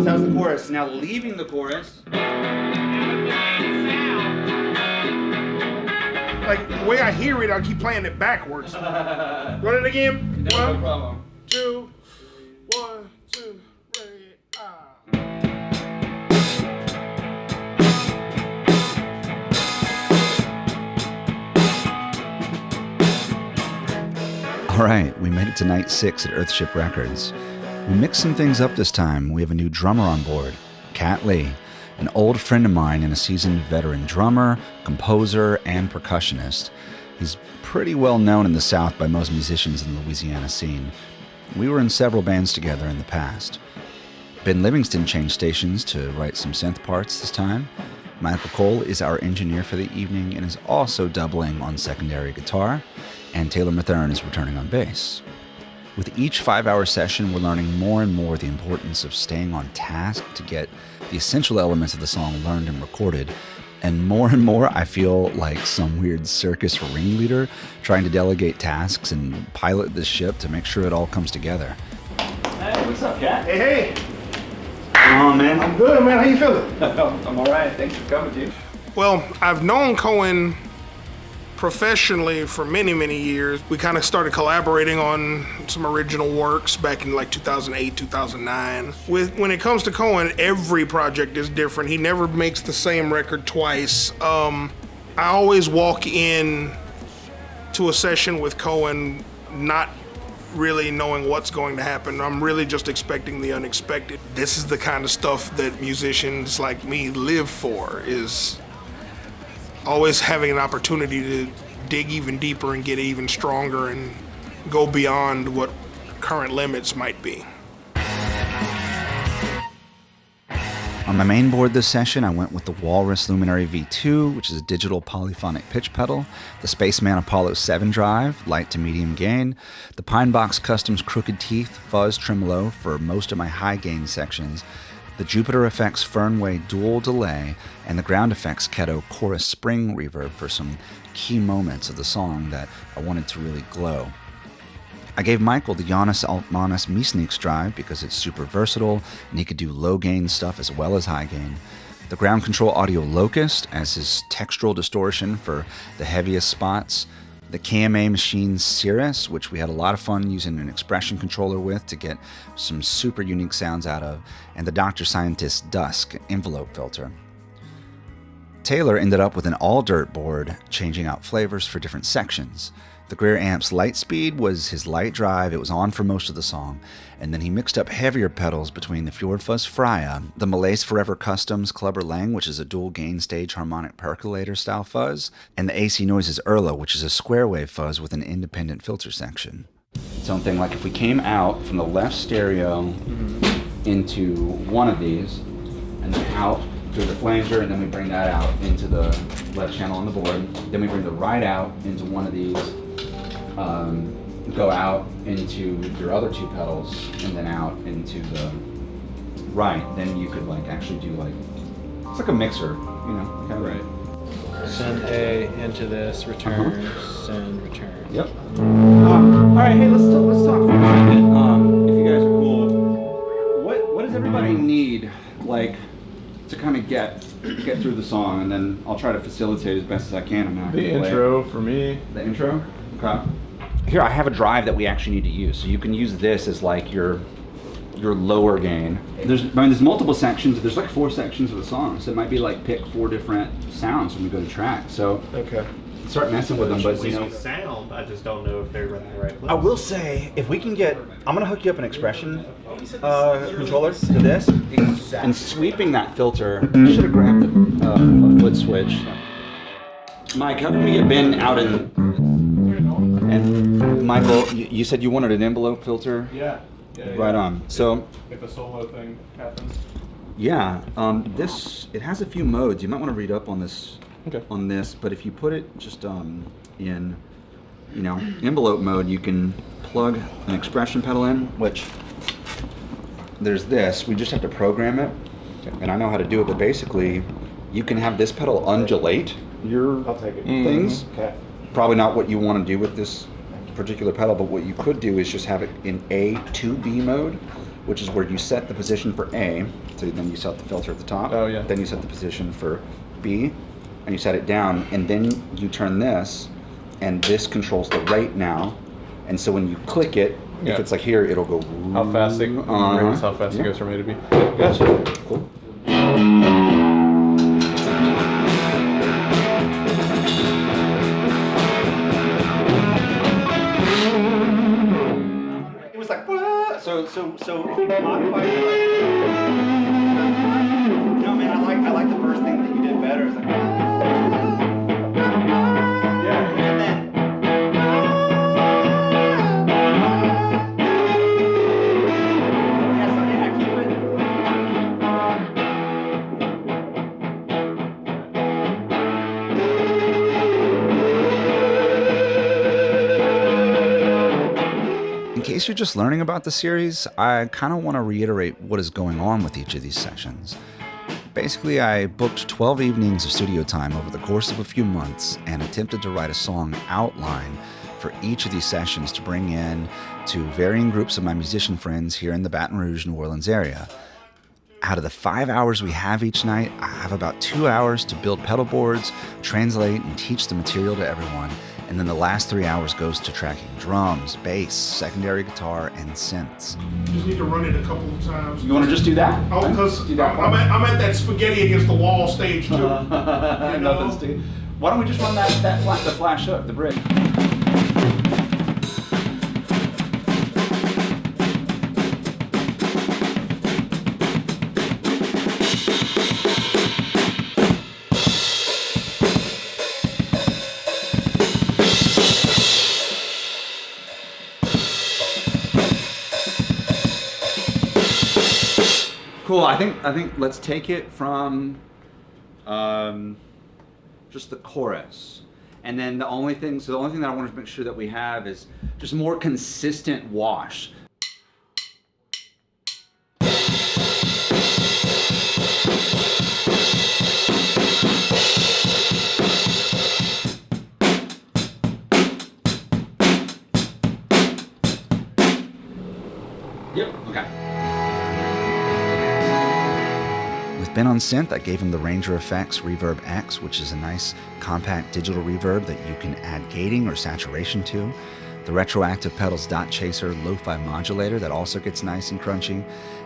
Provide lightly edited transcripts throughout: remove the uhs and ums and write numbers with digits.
that was the chorus. Now leaving the chorus. Like, the way I hear it, I'll keep playing it backwards. Run it again. No problem. 2, 1, 2, 3, All right, we made it to night 6 at Earthship Records. We mixed some things up this time. We have a new drummer on board, Cat Lee, an old friend of mine and a seasoned veteran drummer, composer, and percussionist. He's pretty well known in the South by most musicians in the Louisiana scene. We were in several bands together in the past. Ben Livingston changed stations to write some synth parts this time. Michael Cole is our engineer for the evening and is also doubling on secondary guitar, and Taylor Matherne is returning on bass. With each 5-hour session, we're learning more and more the importance of staying on task to get the essential elements of the song learned and recorded. And more, I feel like some weird circus ringleader trying to delegate tasks and pilot this ship to make sure it all comes together. Hey, what's up, Cat? Hey. Come on, man. I'm good, man. How you feeling? I'm all right. Thanks for coming, dude. Well, I've known Cohen professionally for many years. We kind of started collaborating on some original works back in like 2008, 2009. When it comes to Cohen, every project is different. He never makes the same record twice. I always walk in to a session with Cohen not really knowing what's going to happen. I'm really just expecting the unexpected. This is the kind of stuff that musicians like me live for, is always having an opportunity to dig even deeper and get even stronger and go beyond what current limits might be. On my main board this session, I went with the Walrus Luminary V2, which is a digital polyphonic pitch pedal, the Spaceman Apollo 7 drive, light to medium gain, the Pinebox Customs Crooked Teeth fuzz tremolo for most of my high gain sections, the Jupiter Effects Fernway dual delay, and the Ground Effects Keto chorus spring reverb for some key moments of the song that I wanted to really glow. I gave Michael the Giannis Altmanis Me-Sneaks drive because it's super versatile and he could do low gain stuff as well as high gain. The Ground Control Audio Locust as his textural distortion for the heaviest spots. The KMA Machine Cirrus, which we had a lot of fun using an expression controller with to get some super unique sounds out of, and the Dr. Scientist Dusk envelope filter. Taylor ended up with an all-dirt board, changing out flavors for different sections. The Greer Amp's Lightspeed was his light drive. It was on for most of the song. And then he mixed up heavier pedals between the Fjordfuzz Freya, the Malaise Forever Customs Clubber Lang, which is a dual gain stage harmonic percolator style fuzz, and the AC Noises Erla, which is a square wave fuzz with an independent filter section. Something like if we came out from the left stereo into one of these, and then out through the flanger, and then we bring that out into the left channel on the board, then we bring the right out into one of these, go out into your other two pedals and then out into the right, then you could like actually do like, it's like a mixer, you know, kind of. Right. Send A into this, return, send, return. Yep. All right, hey, let's talk for a second. If you guys are cool, what does everybody need, like, to kind of get through the song, and then I'll try to facilitate as best as I can. I'm not the intro for me. The intro? Okay. Here, I have a drive that we actually need to use, so you can use this as like your lower gain. There's multiple sections. There's like 4 sections of the song, so it might be like pick 4 different sounds when we go to track. So okay, start messing with them, but you know, sound. I just don't know if they're in the right place. I will say, if we can get, I'm gonna hook you up an expression controller to this, and sweeping that filter. I should have grabbed a foot switch. Mike, how can we get Ben out in? And Michael, you said you wanted an envelope filter? Yeah. Right on. So if a solo thing happens. Yeah, it has a few modes. You might want to read up on this. Okay. On this, but if you put it just in, you know, envelope mode, you can plug an expression pedal in, which there's this. We just have to program it, and I know how to do it. But basically, you can have this pedal undulate your things. Okay. Probably not what you want to do with this particular pedal, but what you could do is just have it in A to B mode, which is where you set the position for A, so then you set the filter at the top. Oh, yeah. Then you set the position for B, and you set it down, and then you turn this, and this controls the rate now. And so when you click it, if it's like here, it'll go. How fast it rates, how fast it goes from A to B. Gotcha. Cool. It was like, what? So if you modify it, no, man, I like the first thing that you did better. It's like, yeah, and then. In case you're just learning about the series, I kind of want to reiterate what is going on with each of these sessions. Basically, I booked 12 evenings of studio time over the course of a few months and attempted to write a song outline for each of these sessions to bring in to varying groups of my musician friends here in the Baton Rouge, New Orleans area. Out of the 5 hours we have each night, I have about 2 hours to build pedal boards, translate, and teach the material to everyone. And then the last 3 hours goes to tracking drums, bass, secondary guitar, and synths. Just need to run it a couple of times. You want to just do that? Oh, because I'm at that spaghetti against the wall stage too. Nothing's too. Why don't we just run the flash hook, the brick? Cool. I think let's take it from just the chorus, and then the only thing that I want to make sure that we have is just more consistent wash. Yep. Okay. Ben on synth, I gave him the Ranger Effects Reverb X, which is a nice compact digital reverb that you can add gating or saturation to. The Retroactive Pedals Dot Chaser Lo-Fi modulator that also gets nice and crunchy.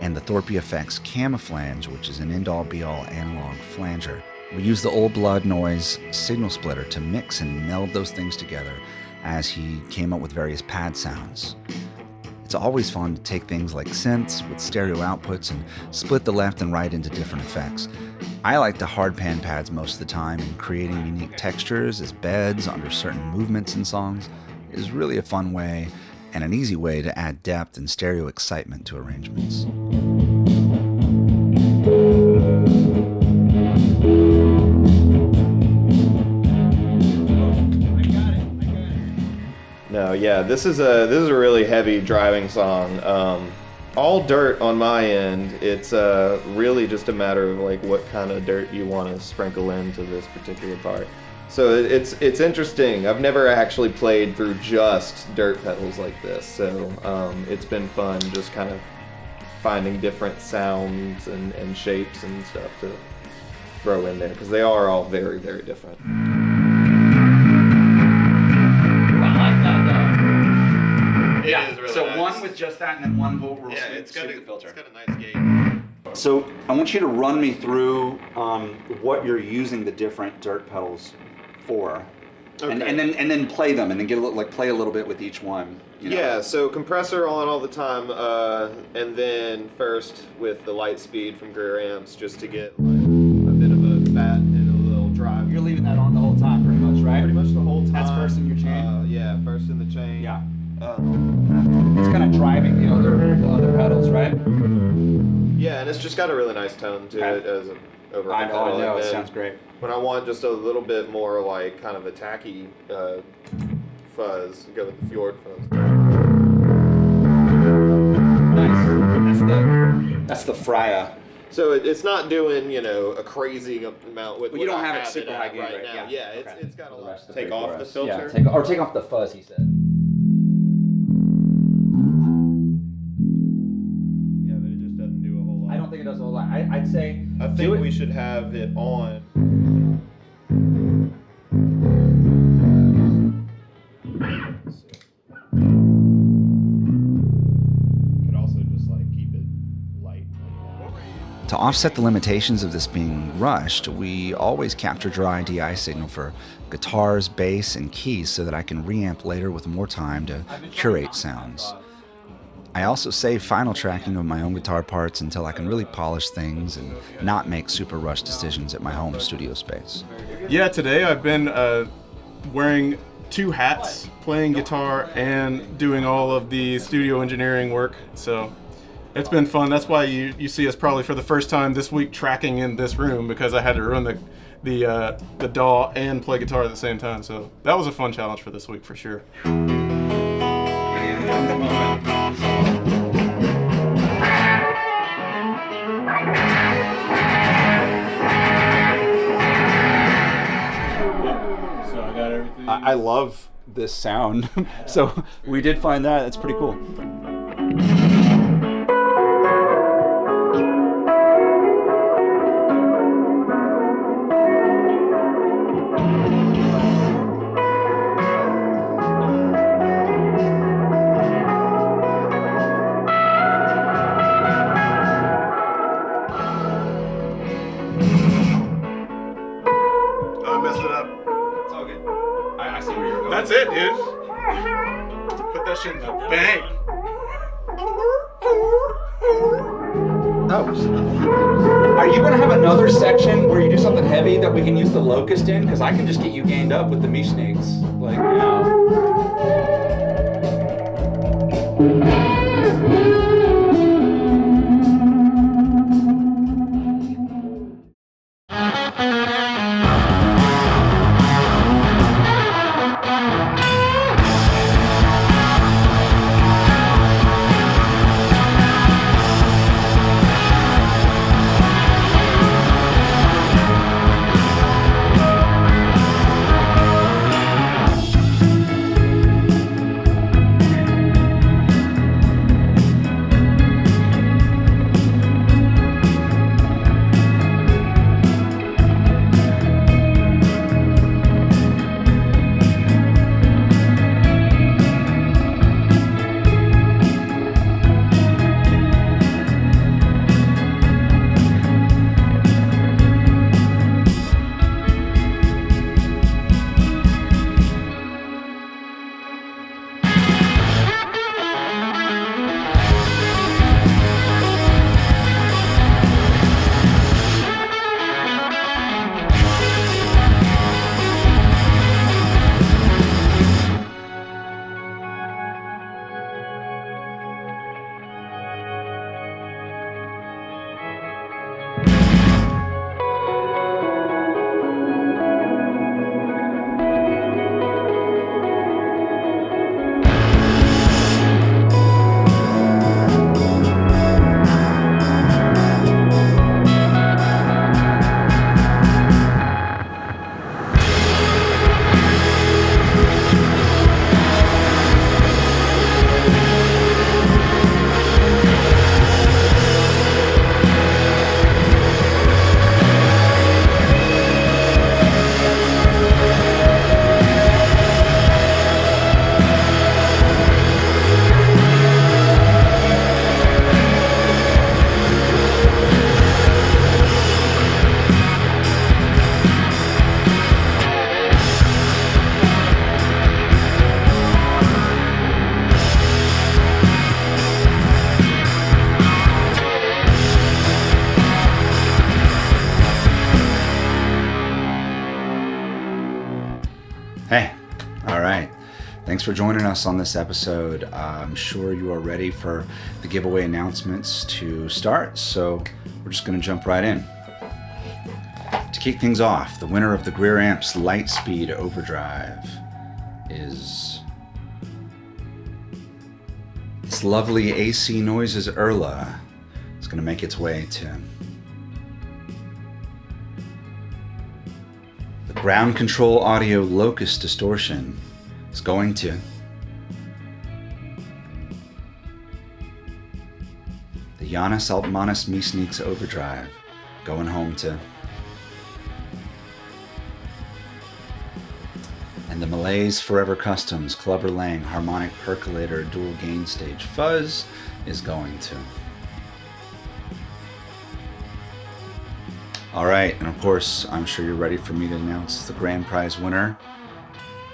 And the Thorpe Effects Camouflange, which is an end-all be-all analog flanger. We use the Old Blood Noise signal splitter to mix and meld those things together as he came up with various pad sounds. It's always fun to take things like synths with stereo outputs and split the left and right into different effects. I like to hard pan pads most of the time, and creating unique textures as beds under certain movements in songs is really a fun way and an easy way to add depth and stereo excitement to arrangements. No, yeah, this is a really heavy driving song. All dirt on my end. It's really just a matter of like what kind of dirt you want to sprinkle into this particular part. So it's interesting. I've never actually played through just dirt pedals like this, so it's been fun just kind of finding different sounds and shapes and stuff to throw in there, because they are all very, very different. Yeah, really so nice. One with just that and then one real it's got a nice gate. So I want you to run me through what you're using the different dirt pedals for. Okay. And then play them and then play a little bit with each one. You know? Yeah, so compressor on all the time, and then first with the light speed from Greer amps just to get like a bit of a fat and a little drive. You're leaving that on the whole time pretty much, right? Pretty much the whole time. That's first in your chain? Yeah, first in the chain. Yeah. It's kind of driving the other pedals, right? Yeah, and it's just got a really nice tone to it as an overhead pedal. I know, it sounds great. When I want just a little bit more like kind of a tacky fuzz, go with the Fjord fuzz. Nice. That's the Freya. So it's not doing, a crazy amount with. Well, you don't have it super high gain right now. Yeah, it's got a lot. Take off the filter. Yeah, take off the fuzz, he said. it does a whole lot. I'd say I think we should have it on. Could also just like keep it light. To offset the limitations of this being rushed, we always capture dry DI signal for guitars, bass, and keys so that I can reamp later with more time to curate sounds. I also save final tracking of my own guitar parts until I can really polish things and not make super rushed decisions at my home studio space. Yeah, today I've been wearing 2 hats, playing guitar and doing all of the studio engineering work, so it's been fun. That's why you see us probably for the first time this week tracking in this room, because I had to run the DAW and play guitar at the same time, so that was a fun challenge for this week for sure. I love this sound. So we did find that. That's pretty cool. That's it, dude. Put that shit in the bank. Oh. Are you going to have another section where you do something heavy that we can use the locust in? Because I can just get you gained up with the mesh snakes. Like, Hey, all right. Thanks for joining us on this episode. I'm sure you are ready for the giveaway announcements to start, so we're just going to jump right in. To kick things off, the winner of the Greer Amps Lightspeed Overdrive is this lovely AC Noises Erla. It's going to make its way to the Ground Control Audio Locust Distortion. Is going to The Janus Altmanus Me Sneaks Overdrive, going home to. And the Malaise Forever Customs Clubber Lang Harmonic Percolator Dual Gain Stage Fuzz is going to. All right, and of course, I'm sure you're ready for me to announce the grand prize winner.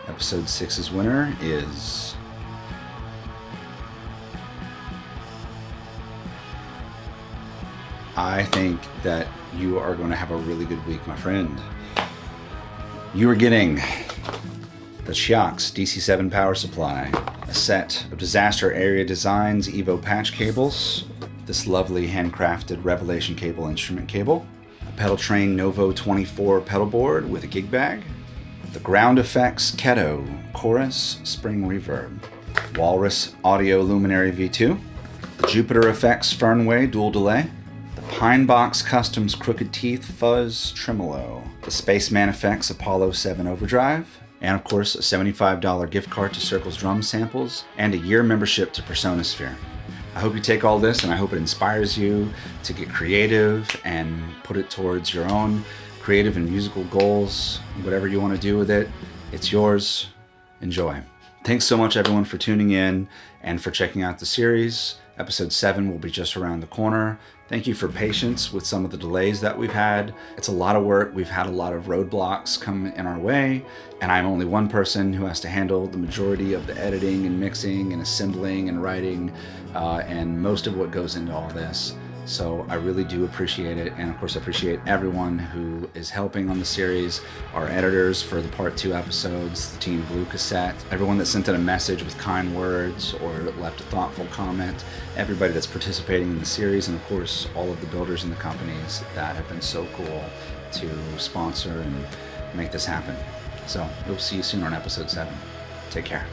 Episode 6's winner is... I think that you are going to have a really good week, my friend. You are getting the Xiaox DC7 power supply, a set of Disaster Area Designs Evo patch cables, this lovely handcrafted Revelation cable instrument cable, a Pedal Train Novo 24 pedal board with a gig bag, the Ground Effects Keto Chorus Spring Reverb, Walrus Audio Luminary V2, the Jupiter Effects Fernway Dual Delay, the Pine Box Customs Crooked Teeth Fuzz Tremolo, the Spaceman Effects Apollo 7 Overdrive, and of course a $75 gift card to Circle's Drum Samples, and a year membership to Personasphere. I hope you take all this and I hope it inspires you to get creative and put it towards your own creative and musical goals. Whatever you want to do with it, it's yours. Enjoy. Thanks so much everyone for tuning in and for checking out the series. Episode 7 will be just around the corner. Thank you for patience with some of the delays that we've had. It's a lot of work. We've had a lot of roadblocks come in our way, and I'm only one person who has to handle the majority of the editing and mixing and assembling and writing and most of what goes into all this. So I really do appreciate it, and of course I appreciate everyone who is helping on the series, our editors for the part 2 episodes, the team Blue Cassette, everyone that sent in a message with kind words or left a thoughtful comment, everybody that's participating in the series, and of course all of the builders and the companies that have been so cool to sponsor and make this happen. So we'll see you soon on episode 7. Take care.